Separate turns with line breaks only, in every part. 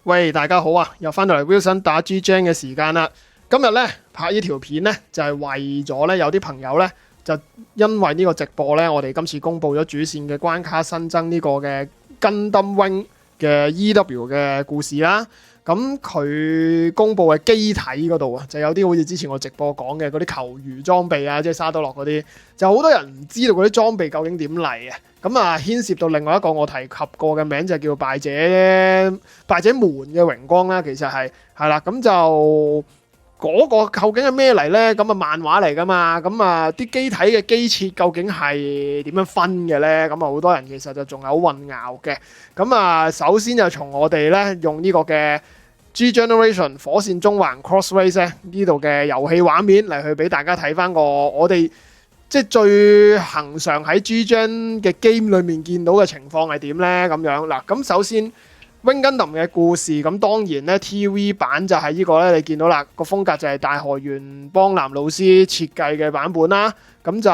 喂，大家好啊！又翻到嚟 Wilson 打 G Gen 嘅時間啦。今日咧拍呢條片咧，就係為咗咧有啲朋友咧就因為呢個直播咧，我哋今次公布咗主線嘅關卡新增呢個嘅 Gundam Wing 嘅 EW 嘅故事啦。咁佢公布嘅機體嗰度啊，就有啲好似之前我直播講嘅嗰啲球魚裝備啊，即係沙多洛嗰啲，就好多人唔知道嗰啲裝備究竟點嚟啊！咁啊，牽涉到另外一個我提及過嘅名就叫敗者門嘅榮光啦。其實係啦，咁就嗰個究竟係咩嚟呢？咁啊漫畫嚟噶嘛，咁啊啲機體嘅機設究竟係點樣分嘅呢？咁啊好多人其實就仲有混淆嘅。咁啊首先就從我哋咧用呢個嘅 G Generation 火線中環 Cross Race 咧呢度嘅遊戲畫面嚟去俾大家睇翻個我哋即係最恆常喺 G Gen 嘅 game 裏面見到嘅情況係點呢？咁樣嗱，咁首先 Wing Gundam 嘅故事，咁當然咧 TV 版就係呢個咧，你見到啦，個風格就係大河原邦男老師設計嘅版本啦。咁就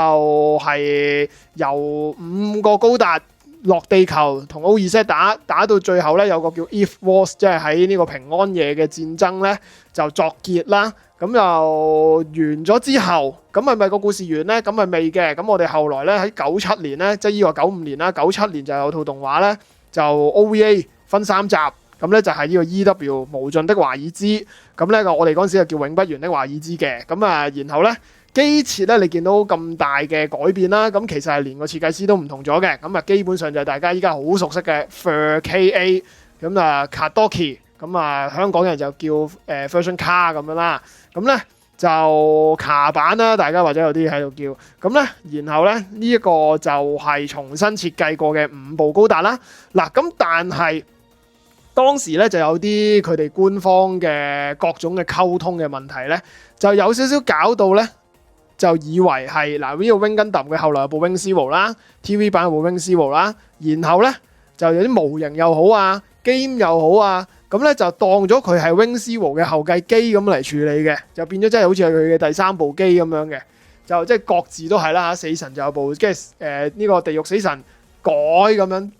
係由5個高達落地球同 O2Z 打到最後咧，有個叫 Eve Wars， 即係喺呢個平安夜嘅戰爭咧就作結啦。咁就完咗之後，咁係咪個故事完呢？咁係未嘅。咁我哋後來咧喺97年咧，即係呢個95年啦，97年就有套動畫咧，就 OVA 分3集，咁咧就係呢個 EW 無盡的華爾茲。咁咧我哋嗰陣時就叫永不完的華爾茲嘅。咁啊，然後咧機設咧，你見到咁大嘅改變啦，咁其實係連個設計師都唔同咗嘅。咁啊，基本上就係大家依家好熟悉嘅 FurKA， 咁啊 Kadoki， 咁啊香港人就叫Version Car 咁樣啦。咁咧就卡版啦，大家或者有啲喺度叫。咁咧，然後咧呢一個就係重新設計過嘅5部高達啦。嗱，咁但係當時咧就有啲佢哋官方嘅各種嘅溝通嘅問題咧，就有少少搞到咧，就以為係嗱呢個 Wing Gundam 嘅後來有部 Wing Zero 啦 ，TV 版有部 Wing Zero 啦，然後咧就有啲模型又好啊 ，game 又好啊。咁咧就當咗佢係 Wing Zero 嘅後繼機咁嚟處理嘅，就變咗真係好似係佢嘅第3部機咁樣嘅，就即係各自都係啦嚇。死神就有部，即係呢個地獄死神改咁樣，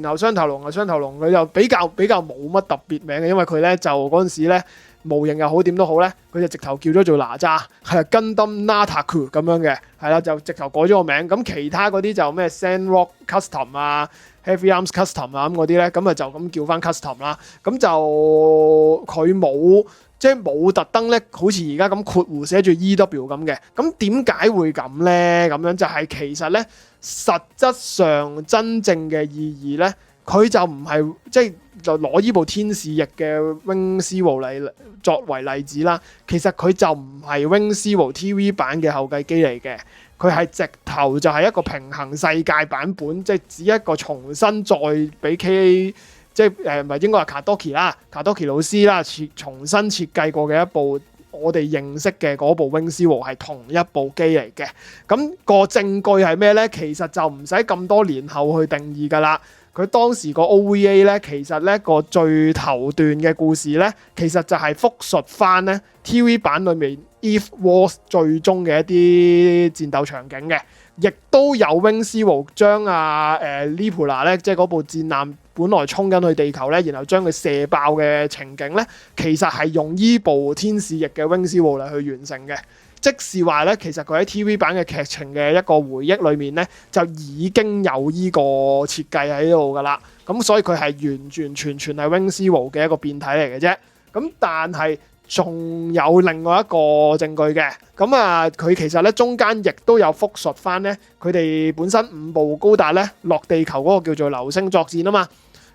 然後雙頭龍啊雙頭龍佢就比較冇乜特別名嘅，因為佢咧就嗰陣時咧模型又好點都好咧，佢就直頭叫咗做哪吒，係 Gundam Nataku 咁樣嘅，係啦就直頭改咗個名。咁其他嗰啲就咩 Sandrock Custom 啊。Heavy Arms Custom 啊咁嗰啲咧，咁啊就咁叫翻 Custom 啦。咁就佢冇即係冇特登咧，好似而家咁括弧寫住 EW 咁嘅。咁點解會咁咧？咁樣就係其實咧，實質上真正嘅意義咧，佢就唔係即係就攞呢部天使翼嘅 Wing Zero 嚟作為例子啦。其實佢就唔係 Wing Zero TV 版嘅後繼機嚟嘅。佢係直頭就係一個平衡世界版本，即係指一個重新再俾 KA， 即係唔係應該係 Kadoki 啦，Kadoki 老師啦，重新設計過嘅一部我哋認識嘅嗰部 Wing Zero 係同一部機嚟嘅。咁個證據係咩咧？其實就唔使咁多年後去定義㗎啦。佢當時個 OVA 咧，其實咧個最頭段嘅故事咧，其實就係復述翻咧 TV 版裏面 Eve Wars 最終嘅一啲戰鬥場景嘅，亦都有 Wing Zero 將Lippula 咧，即係嗰部戰艦本來衝緊去地球咧，然後將佢射爆嘅情景咧，其實係用依部天使翼嘅 Wing Zero 嚟去完成嘅。即是話咧，其實佢喺 TV 版嘅劇情嘅一個回憶裏面咧，就已經有依個設計喺度噶啦。咁所以佢係完全係 Wing Zero 嘅一個變體嚟嘅啫。咁但係仲有另外一個證據嘅。咁啊，佢其實咧中間亦都有復述翻咧，佢哋本身5部高達咧落地球嗰個叫做流星作戰啊嘛。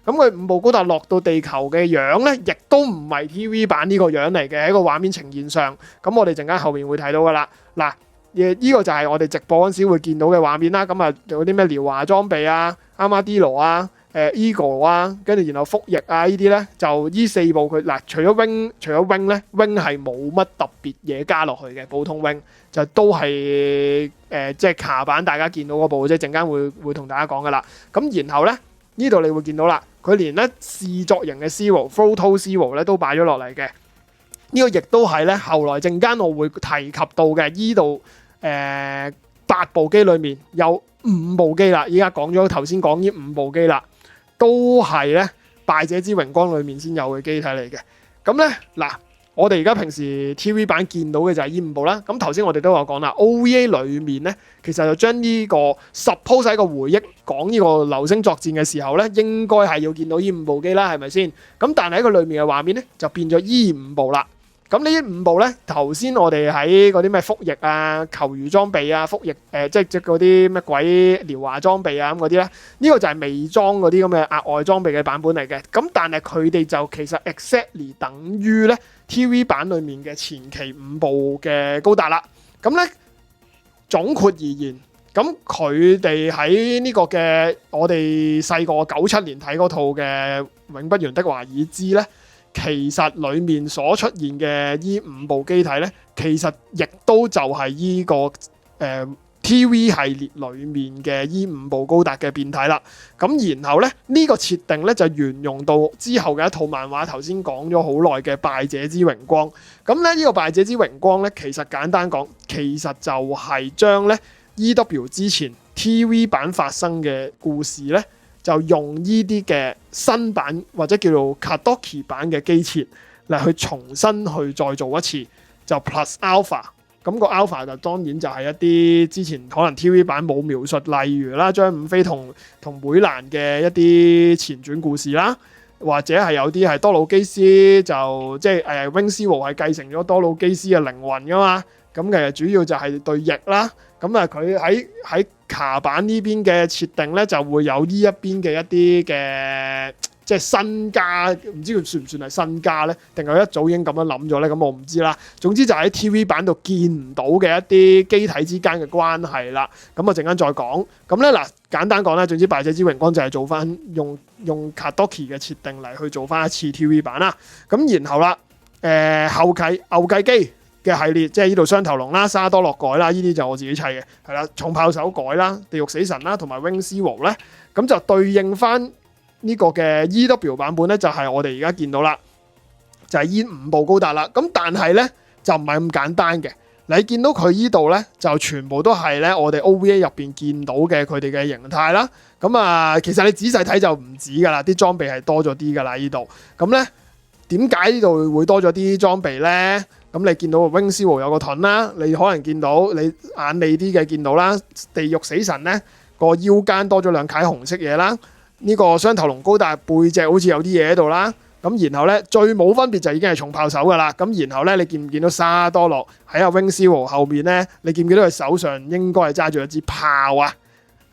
咁佢5部高達落到地球嘅樣咧，亦都唔係 TV 版呢個樣嚟嘅，喺個畫面呈現上。咁我哋陣間後面會睇到噶啦。嗱，呢個就係我哋直播嗰陣時會見到嘅畫面啦。咁啊，有啲咩遼華裝備啊、阿瑪迪羅啊、Eagle 啊，跟住然後福翼啊呢啲咧，就呢4部佢嗱，除咗 Wing 咧 ，Wing 係冇乜特別嘢加落去嘅，普通 Wing 就都係即係卡版大家見到嗰部，即係陣間會同大家講噶啦。咁然後咧呢度你會見到啦。佢連咧視作型嘅 Zero、Photo Zero 咧都擺咗落嚟嘅，呢個亦都係咧後來陣間我會提及到嘅。依度8部機裏面有5部機啦，依家講咗頭先講呢5部機啦，都係咧敗者之榮光裏面先有嘅機體嚟嘅。咁咧嗱，我哋而家平時 TV 版見到嘅就係呢5部啦。咁頭先我哋都有講啦 ，OVA 裏面咧，其實就將呢個 suppose 喺個回憶講呢個流星作戰嘅時候咧，應該係要見到呢5部機啦，係咪先？咁但係喺佢裏面嘅畫面咧，就變咗呢5部啦。咁呢5部咧，頭先我哋喺嗰啲咩服役啊、球魚裝備啊、服役即係嗰啲咩鬼遼華裝備啊咁嗰啲咧，呢個就係未裝嗰啲咁嘅額外裝備嘅版本嚟嘅。咁但係佢哋就其實 exactly 等於咧 TV 版裡面嘅前期5部嘅高達啦。咁咧總括而言，咁佢哋喺呢個嘅我哋細個97年睇嗰套嘅《永不完的華爾茲》咧。其實裡面所出現嘅依5部機體咧，其實亦都就係依個TV 系列裡面嘅依5部高達嘅變體啦。咁然後咧呢個設定咧就沿用到之後嘅一套漫畫，頭先講咗好耐嘅《敗者之榮光》。咁咧呢個《敗者之榮光》咧，其實簡單講，其實就係將咧 EW 之前 TV 版發生嘅故事咧。就用呢啲嘅新版或者叫做 Kadoki 版嘅機設嚟去重新去再做一次，就 Plus Alpha。咁個 Alpha 就當然就係一啲之前可能 TV 版冇描述，例如啦張五飛同梅蘭嘅一啲前傳故事啦，或者係有啲係多魯基斯就即係Wing Zero 係繼承咗多魯基斯嘅靈魂噶嘛。咁其實主要就係對翼啦。咁啊，佢喺卡版呢邊嘅設定咧，就會有呢一邊嘅一啲嘅即係新加，唔知佢算唔算係新加咧？定係一早已經咁樣諗咗咧？咁我唔知啦。總之就喺 TV 版度見唔到嘅一啲機體之間嘅關係啦。咁啊，陣間再講。咁咧嗱，簡單講啦，總之敗者之榮光就係做翻用 Kadoki 嘅設定嚟去做翻一次 TV 版啦。咁然後啦，後繼牛繼機嘅系列，即係呢度雙頭龍啦、沙多洛改啦，呢啲就我自己砌嘅，係啦，重炮手改啦、地獄死神啦，同埋 Wing Zero 咧，咁就對應翻呢個嘅 EW 版本咧，就係我哋而家見到啦，就係呢5部高達啦。咁但係咧就唔係咁簡單嘅，你見到佢呢度咧就全部都係咧我哋 OVA 入邊見到嘅佢哋嘅形態啦。咁啊，其實你仔細睇就唔止噶啦，啲裝備係多咗啲噶啦呢度。咁咧點解呢度會多咗啲裝備咧？咁你見到 Wing Zero 有個盾啦，你可能見到你眼利啲嘅見到啦，地獄死神咧個腰間多咗2塊紅色嘢啦，呢個雙頭龍高達背脊好似有啲嘢喺度啦，咁然後咧最冇分別就已經係重炮手噶啦，咁然後咧你見唔見到沙多洛喺阿 Wing Zero 後面咧？你見唔見到佢手上應該係揸住一支炮啊？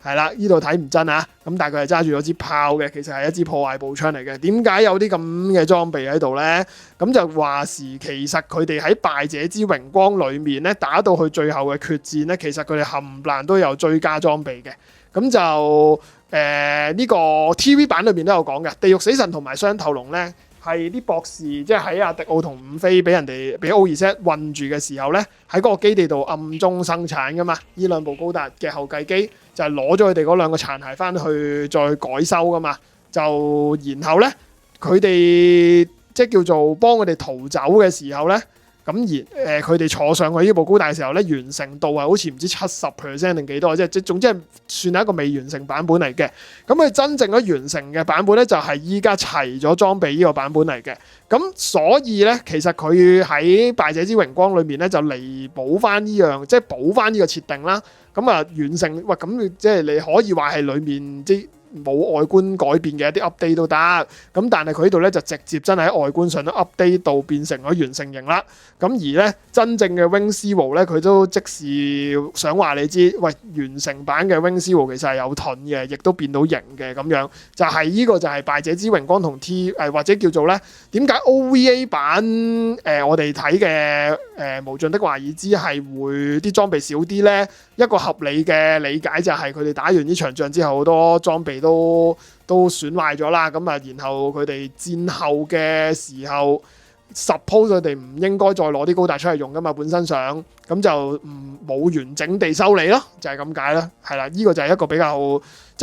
係啦，呢度睇唔真啊，咁但係佢係揸住咗支炮嘅，其實係一支破壞步槍嚟嘅。點解有啲咁嘅裝備喺度咧？咁就話時其實佢哋喺敗者之榮光裏面咧，打到去最後嘅決戰咧，其實佢哋冚唪唥都有追加裝備嘅。咁就呢個 TV 版裏面都有講嘅，地獄死神同埋雙頭龍咧。係啲博士，即係喺阿迪奧同伍飛俾人哋俾 O.Z 困住嘅時候咧，喺嗰個基地度暗中生產噶嘛。呢2部高達嘅後繼機就係攞咗佢哋嗰2個殘骸翻去再改修噶嘛。就然後咧，佢哋即係叫做幫佢哋逃走嘅時候咧，咁而佢哋坐上去呢部高達嘅時候咧，完成度係好似唔知70% 定幾多，即係總之係算係一個未完成版本嚟嘅。咁佢真正嘅完成嘅版本咧，就係依家齊咗裝備呢個版本嚟嘅。咁所以咧，其實佢喺敗者之榮光裏面咧，就彌補翻呢樣，即係補翻呢個設定啦。咁啊完成，喂咁即係你可以話係裏面即冇外觀改變嘅一啲 update 都得，咁但係佢呢度咧就直接真係喺外觀上都 update 到變成咗完成型啦。咁而咧真正嘅 Wing Zero 咧，佢都即時想話你知，喂完成版嘅 Wing Zero 其實係有盾嘅，亦都變到型嘅咁樣。就係呢個就係敗者之榮光同 或者叫做咧點解 OVA 版我哋睇嘅無盡的華爾茲係會啲裝備少啲咧？一個合理嘅理解就係佢哋打完呢場仗之後，好多裝備都損壞咗啦。咁啊，然後佢哋戰後嘅時候 suppose 佢哋唔應該再攞啲高達出嚟用噶嘛，本身上咁就冇完整地修理咯，就係咁解啦。係啦，呢個就係一個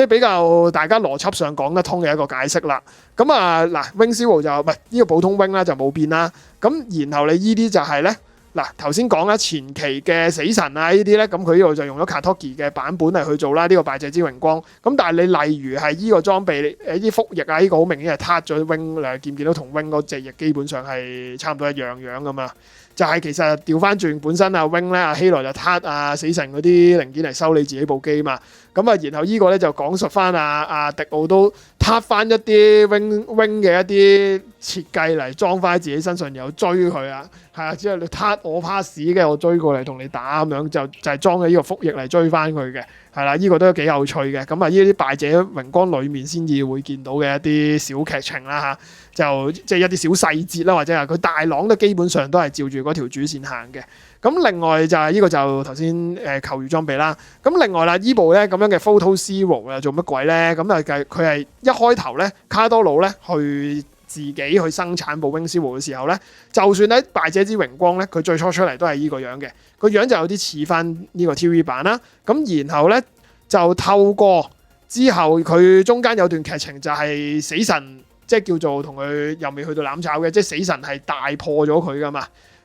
比較大家邏輯上講得通嘅一個解釋啦。咁啊嗱 ，Wing Zero 就唔係呢個普通 Wing 啦，就冇變啦。咁然後你呢啲就係咧嗱，頭先講啦，前期嘅死神啊呢啲咧，咁佢呢度就用咗 Katogi 嘅版本嚟去做啦，呢個敗者之榮光。咁但係你例如係依個裝備，啲副翼啊，呢個好明顯係撻咗 wing， 你見唔見到同 wing 嗰隻翼基本上係差唔多一樣樣噶嘛？就係其實調翻轉本身啊 wing 咧，阿希萊就撻啊死神嗰啲零件嚟修你自己部機嘛。咁啊，然後呢個咧就講述翻阿迪奧都撻翻一啲 wing 嘅一啲設計嚟裝翻喺自己身上，然後追佢啊，係啊，只係你撻我 pass 嘅，我追過嚟同你打咁樣，就係裝喺呢個副翼嚟追翻佢嘅，係啦，呢個都幾有趣嘅。咁啊，呢啲敗者榮光裡面先至會見到嘅一啲小劇情啦嚇，就即係一啲小細節啦，或者係佢大朗都基本上都係照住嗰條主線行嘅。咁另外就係呢個就頭先球魚裝備啦。咁另外啦，依部咧咁樣嘅 Photo Zero 啊，做乜鬼咧？咁啊佢係一開頭咧，卡多魯咧去自己去生產部 Wing Zero 嘅時候咧，就算喺敗者之榮光咧，佢最初出嚟都係依個樣嘅，個樣就有啲似翻呢個 TV 版啦。咁然後咧就透過之後佢中間有段劇情就係死神，即係叫做同佢又未去到攬炒嘅，即係死神係大破咗佢噶嘛。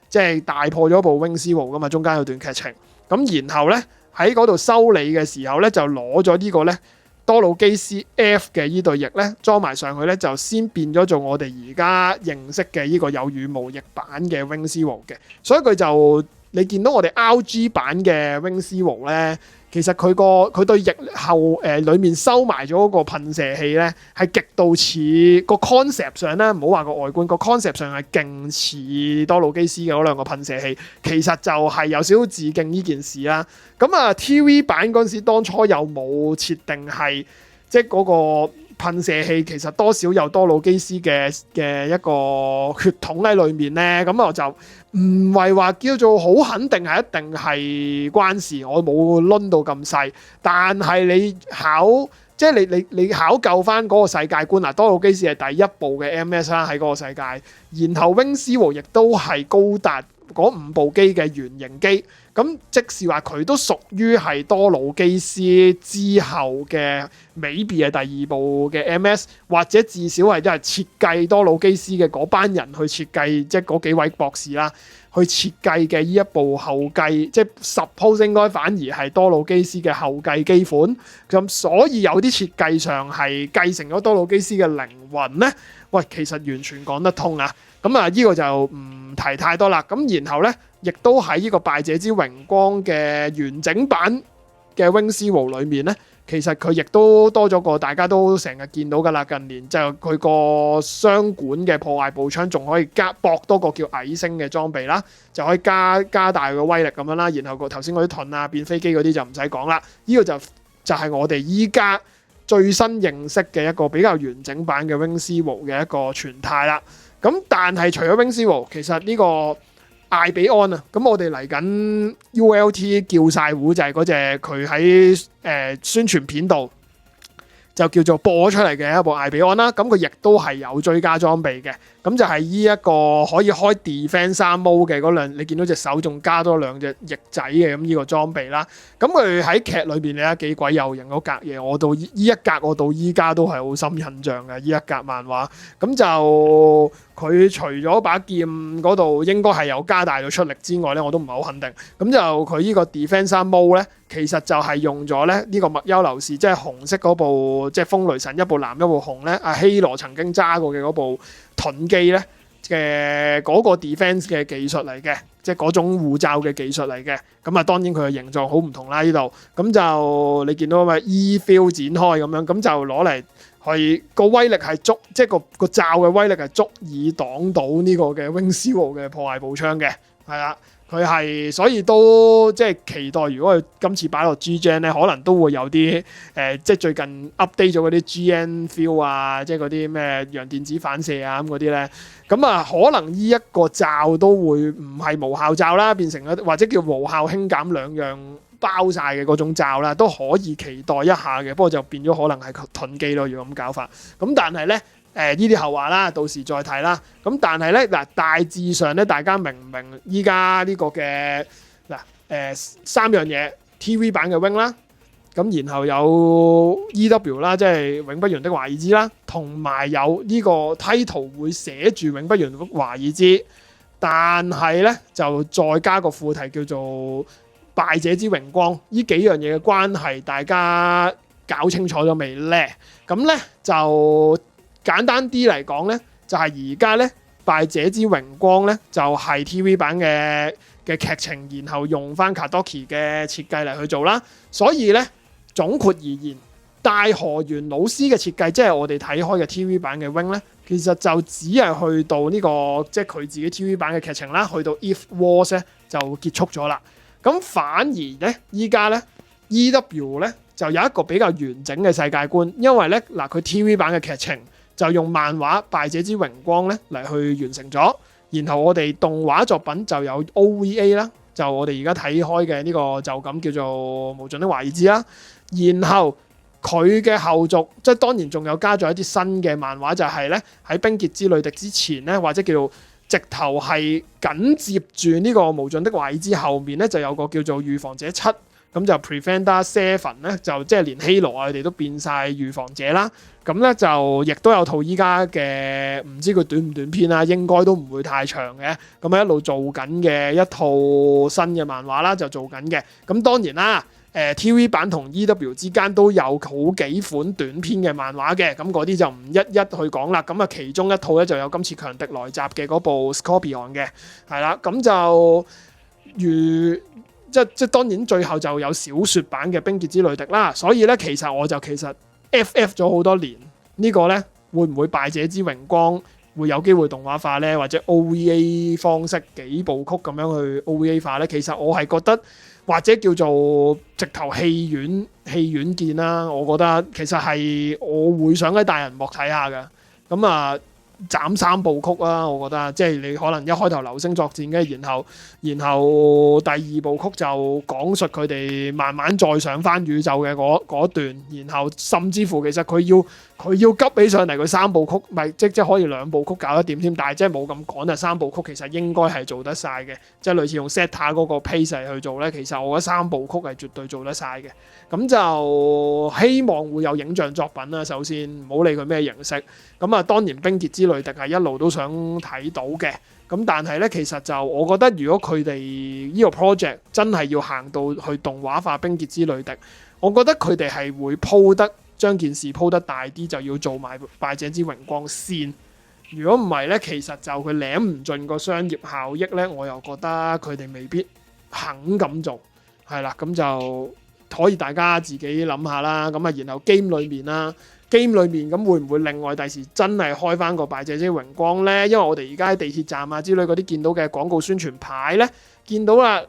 即係大破咗部 Wing Zero 噶嘛，中間有段劇情。咁然後咧喺嗰度修理嘅時候咧，就攞咗呢個咧多魯基斯 F 嘅呢對翼咧裝埋上去咧，就先變咗做我哋而家認識嘅呢個有羽毛翼版嘅 Wing Zero 嘅。所以佢就你見到我哋 RG 版嘅 Wing Zero咧，其實佢對翼後裡面收埋咗嗰個噴射器咧，係極度似個 concept 上咧，唔好話個外觀，個 concept 上係勁似多魯基斯嘅嗰兩個噴射器，其實就係有少少致敬呢件事啦。咁啊 TV 版嗰陣時當初有冇設定係即係嗰個噴射器其實多少有多魯基斯嘅一個血統喺裏面咧？咁我就唔係話叫做好肯定係一定係關事，我冇攆到咁細。但係即係你考究翻嗰個世界觀嗱，多魯基斯係第一部嘅 MS 啦喺嗰個世界，然後 Wing Zero 亦都係高達嗰5部機嘅原型機，咁即是話佢都屬於係多魯基斯之後嘅 maybe 係第二部嘅 MS， 或者至少係即係設計多魯基斯嘅嗰班人去設計，即係嗰幾位博士啦，去設計嘅呢一部後繼，即係 suppose 應該反而係多魯基斯嘅後繼機款，咁所以有啲設計上係繼承咗多魯基斯嘅靈魂咧。喂，其實完全講得通啊！咁啊，呢個就唔提太多啦。咁然後咧，亦都喺呢個敗者之榮光嘅完整版嘅 Wing Zero 裏面咧，其實佢亦都多咗個大家都成日見到㗎啦。近年就佢個雙管嘅破壞步槍，仲可以駁多個叫矮星嘅裝備啦，就可以加大個威力咁樣啦。然後個頭先嗰啲盾啊、變飛機嗰啲就唔使講啦。呢個就係我哋依家最新認識嘅一個比較完整版嘅 Wing Zero 嘅一個全態啦。咁但係除咗 Wing Zero，其實呢個艾比安啊，咁我哋嚟緊 ULT 叫晒糊就係嗰隻佢喺宣傳片度就叫做播出嚟嘅一部艾比安啦。咁佢亦都係有追加裝備嘅，咁就係呢一個可以開 Defense 3 mode 嘅嗰兩，你見到隻手仲加多兩隻翼仔嘅咁呢個裝備啦。咁佢喺劇裏邊你睇幾鬼有型嗰格嘢，我到呢一格我到依家都係好深印象嘅呢一格漫畫。咁就佢除咗把劍嗰度應該係有加大咗出力之外咧，我都唔係好肯定。咁就佢呢個 Defense 3 mode 咧，其實就係用咗咧呢個麥優流士，即係紅色嗰部，即係風雷神一部藍一部紅咧，阿希羅曾經揸過嘅嗰部盾機咧嘅嗰個 defense 嘅技術嚟嘅，即係嗰種護罩嘅技術嚟嘅。咁啊，當然佢嘅形狀好唔同啦呢度。咁就你見到咪 E-Field 展開咁樣，咁就攞嚟係個威力係足，即係個罩嘅威力係足以擋到呢個嘅 Wing Zero 嘅破壞步槍嘅，係啦。佢係所以都即係期待，如果佢今次擺落 G-Gen 咧，可能都會有啲即係最近 update 咗嗰啲 GN feel 啊，即係嗰啲咩陽電子反射啊咁嗰啲咧，咁啊可能呢一個罩都會唔係無效罩啦，變成咗或者叫無效輕減兩樣包晒嘅嗰種罩啦，都可以期待一下嘅。不過就變咗可能係盾機咯，要咁搞法。咁但係咧。呢啲後話啦，到時再睇啦。咁但係咧嗱，大致上咧，大家明唔明依家呢個嘅嗱三樣嘢 TV 版嘅 Wing 啦，咁然後有 EW 啦，即係永不言的華爾茲啦，同埋有呢個 title 會寫住永不言的華爾茲，但係咧就再加個副題叫做敗者之榮光，呢幾樣嘢嘅關係，大家搞清楚咗未呢？咁咧就簡單啲嚟講咧，就係而家咧敗者之榮光咧就係 TV 版嘅劇情，然後用翻 Kadoki 嘅設計嚟去做啦。所以咧總括而言，大河原老師嘅設計，即係我哋睇開嘅 TV 版嘅 Wing 咧，其實就只係去到呢個即係佢自己 TV 版嘅劇情啦，去到 If Wars 咧就結束咗啦。咁反而咧依家咧 EW 咧就有一個比較完整嘅世界觀，因為咧嗱佢 TV 版嘅劇情就用漫畫《敗者之榮光》咧嚟去完成咗，然後我哋動畫作品就有 OVA 啦，就我哋而家睇開嘅呢個就咁叫做《無盡的華爾茲》啦，然後佢嘅後續，即係當然仲有加咗一啲新嘅漫畫，就係咧喺《冰結之淚滴》之前咧，或者叫做直頭係緊接住呢個《無盡的華爾茲》後面咧，就有個叫做《預防者7》，咁就 Preventer 7咧，就即係連希羅啊佢哋都變晒預防者啦。咁咧就亦都有套依家嘅，唔知佢短唔短篇啦，應該都唔會太長嘅。咁一路做緊嘅一套新嘅漫畫啦，就做緊嘅。咁當然啦。TV 版同 EW 之間都有好幾款短篇嘅漫畫嘅，咁嗰啲就唔一一去講啦。咁啊，其中一套咧就有今次強敵來襲嘅嗰部 Scorpion 嘅，係啦。咁就即當然最後就有小説版嘅冰結之淚滴啦。所以咧，其實 FF 咗好多年，呢個咧會唔會敗者之榮光會有機會動畫化咧，或者 OVA 方式幾部曲咁樣去 OVA 化咧？其實我係覺得。或者叫做直頭戲院見啦，我覺得其實係我會想喺大銀幕睇下嘅。咁啊，斬3部曲啦，我覺得即係你可能一開頭流星作戰嘅，然後第2部曲就講述佢哋慢慢再上翻宇宙嘅嗰段，然後甚至乎其實佢要急起上嚟，佢3部曲咪即可以2部曲搞得掂添，但係即係冇咁趕啊，3部曲其實應該係做得晒嘅，即係類似用 Zeta 嗰個 pace 去做咧，其實我覺得3部曲係絕對做得晒嘅。咁就希望會有影像作品啦，首先唔好理佢咩形式。咁啊，當然冰結之淚滴係一路都想睇到嘅。咁但係咧，其實就我覺得，如果佢哋呢個 project 真係要行到去動畫化冰結之淚滴，我覺得佢哋係會將件事鋪得大啲，就要做埋敗者之榮光先。如果唔係咧，其實就佢攬唔盡個商業效益咧，我又覺得佢哋未必肯咁做。係啦，咁就可以大家自己諗下啦。咁啊，然後 game 裏面咁會唔會另外第時真係開翻個敗者之榮光咧？因為我哋而家喺地鐵站啊之類嗰啲見到嘅廣告宣傳牌咧，見到啦，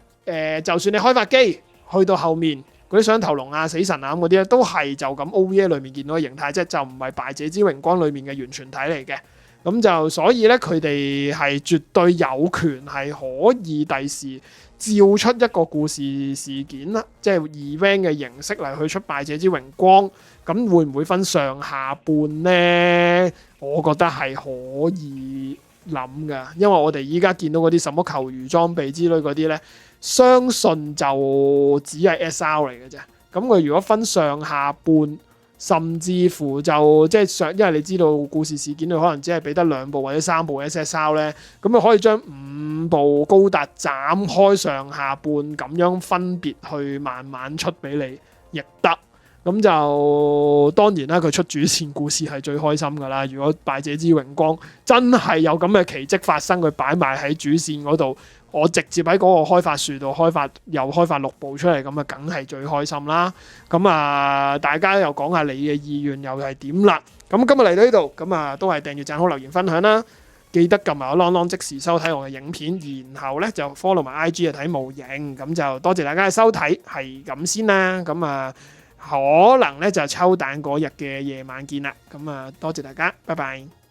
就算你開發機去到後面嗰啲雙頭龍啊、死神啊咁嗰啲咧，都係就咁 OVA 裏面見到嘅形態，即係就唔係敗者之榮光裏面嘅完全體嚟嘅。咁就所以咧，佢哋係絕對有權係可以第時照出一個故事事件啦，即係 event 嘅形式嚟去出敗者之榮光。咁會唔會分上下半呢？我覺得係可以諗㗎，因為我哋依家見到嗰啲什麼球魚裝備之類嗰啲呢，相信就只係 SR 嚟嘅啫。咁佢如果分上下半，甚至乎就即係因為你知道故事事件佢可能只係俾得2部或者3部 SSR 呢，咁佢可以將5部高達斬開上下半咁樣分別去慢慢出俾你，亦得。咁就當然啦，佢出主線故事係最開心㗎啦。如果敗者之榮光真係有咁嘅奇蹟發生，佢擺埋喺主線嗰度，我直接喺嗰個開發樹度開發6部出嚟，咁啊梗係最開心啦。咁啊，大家又講下你嘅意願又係點啦？咁今日嚟到呢度，咁啊都係訂閱、讚好、留言、分享啦。記得撳埋個啷啷即時收睇我嘅影片，然後咧就 follow 埋 IG 啊睇模型。咁就多謝大家嘅收睇，係咁先啦。咁啊〜可能咧就抽蛋嗰日嘅夜晚見啦，咁啊多謝大家，拜拜。